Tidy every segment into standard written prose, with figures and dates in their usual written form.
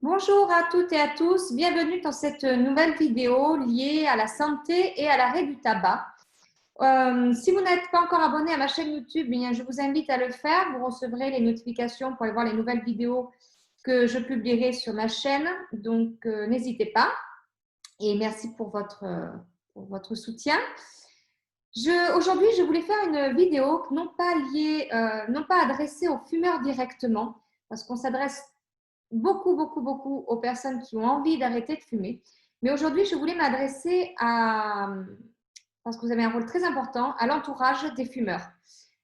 Bonjour à toutes et à tous, bienvenue dans cette nouvelle vidéo liée à la santé et à l'arrêt du tabac. Si vous n'êtes pas encore abonné à ma chaîne YouTube, bien, je vous invite à le faire. Vous recevrez les notifications pour aller voir les nouvelles vidéos que je publierai sur ma chaîne. Donc, n'hésitez pas. Et merci pour votre soutien. Aujourd'hui, je voulais faire une vidéo non pas adressée aux fumeurs directement, parce qu'on s'adresse beaucoup aux personnes qui ont envie d'arrêter de fumer. Mais aujourd'hui, je voulais m'adresser parce que vous avez un rôle très important, à l'entourage des fumeurs.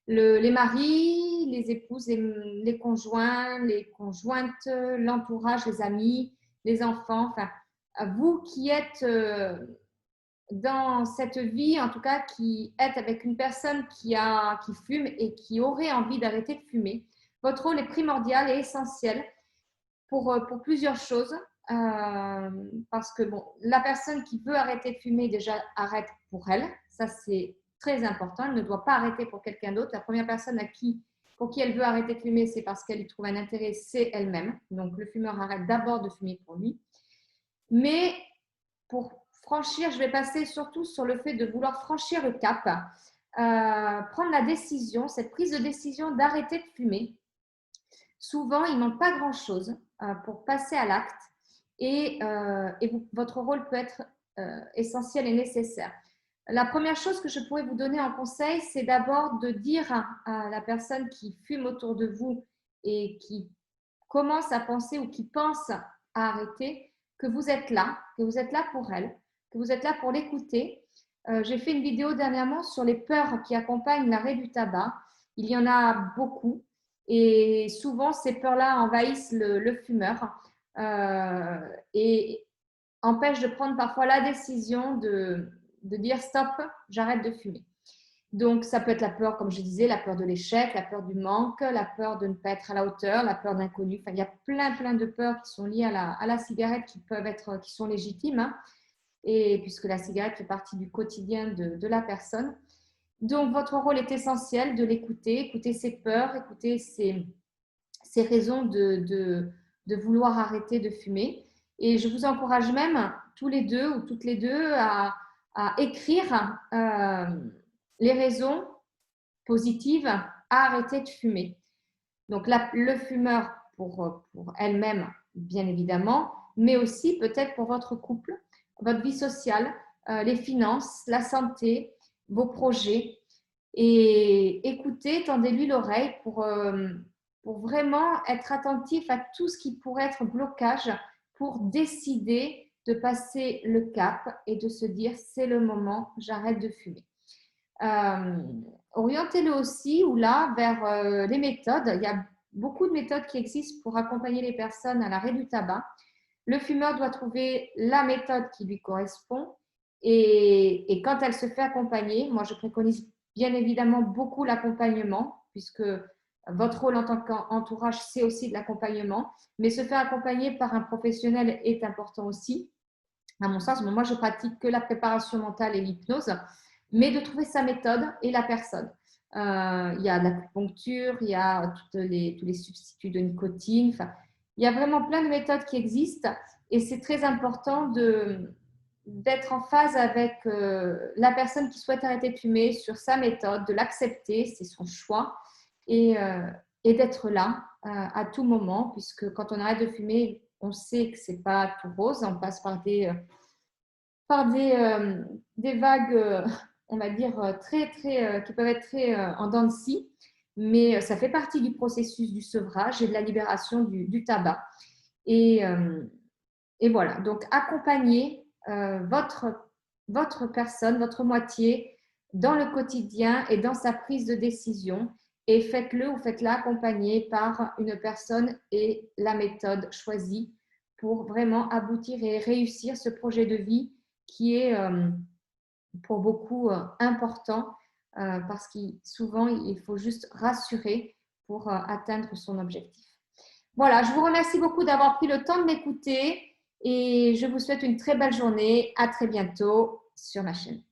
Les maris, les épouses, les conjoints, les conjointes, l'entourage, les amis, les enfants, enfin, vous qui êtes dans cette vie, en tout cas, qui êtes avec une personne qui fume et qui aurait envie d'arrêter de fumer, votre rôle est primordial et essentiel pour plusieurs choses. Parce que bon, la personne qui veut arrêter de fumer déjà arrête pour elle. Ça, c'est très important. Elle ne doit pas arrêter pour quelqu'un d'autre. La première personne pour qui elle veut arrêter de fumer, c'est parce qu'elle y trouve un intérêt, c'est elle-même. Donc, le fumeur arrête d'abord de fumer pour lui. Mais pour franchir, je vais passer surtout sur le fait de vouloir franchir le cap, prendre la décision, cette prise de décision d'arrêter de fumer. Souvent, il ne manque pas grand-chose pour passer à l'acte et votre rôle peut être essentiel et nécessaire. La première chose que je pourrais vous donner en conseil, c'est d'abord de dire à la personne qui fume autour de vous et qui commence à penser ou qui pense à arrêter, que vous êtes là pour elle, que vous êtes là pour l'écouter. J'ai fait une vidéo dernièrement sur les peurs qui accompagnent l'arrêt du tabac. Il y en a beaucoup. Et souvent, ces peurs-là envahissent le fumeur et empêchent de prendre parfois la décision de dire stop, j'arrête de fumer. Donc, ça peut être la peur, comme je disais, la peur de l'échec, la peur du manque, la peur de ne pas être à la hauteur, la peur d'inconnu. Enfin, il y a plein de peurs qui sont liées à la cigarette qui sont légitimes, hein, et puisque la cigarette fait partie du quotidien de la personne. Donc, votre rôle est essentiel de l'écouter, écouter ses peurs, écouter ses raisons de vouloir arrêter de fumer. Et je vous encourage même, tous les deux ou toutes les deux, à écrire les raisons positives à arrêter de fumer. Donc, le fumeur pour elle-même, bien évidemment, mais aussi peut-être pour votre couple, votre vie sociale, les finances, la santé, vos projets. Et écoutez, tendez-lui l'oreille pour vraiment être attentif à tout ce qui pourrait être blocage pour décider de passer le cap et de se dire c'est le moment, j'arrête de fumer. Orientez-le aussi ou là vers les méthodes. Il y a beaucoup de méthodes qui existent pour accompagner les personnes à l'arrêt du tabac. Le fumeur doit trouver la méthode qui lui correspond et quand elle se fait accompagner, moi je préconise bien évidemment beaucoup l'accompagnement puisque votre rôle en tant qu'entourage, c'est aussi de l'accompagnement, mais se faire accompagner par un professionnel est important aussi. À mon sens, moi je pratique que la préparation mentale et l'hypnose, mais de trouver sa méthode et la personne. Il y a de l'acupuncture, il y a tous les substituts de nicotine. Enfin, il y a vraiment plein de méthodes qui existent et c'est très important d'être en phase avec la personne qui souhaite arrêter de fumer sur sa méthode, de l'accepter, c'est son choix et d'être là à tout moment, puisque quand on arrête de fumer, on sait que ce n'est pas tout rose, on passe par des vagues, on va dire, qui peuvent être très en dents de scie, mais ça fait partie du processus du sevrage et de la libération du tabac. Et voilà, donc accompagnez votre personne, votre moitié dans le quotidien et dans sa prise de décision et faites-le ou faites-la accompagner par une personne et la méthode choisie pour vraiment aboutir et réussir ce projet de vie qui est pour beaucoup important parce que souvent il faut juste rassurer pour atteindre son objectif. Voilà, je vous remercie beaucoup d'avoir pris le temps de m'écouter et je vous souhaite une très belle journée. À très bientôt sur ma chaîne.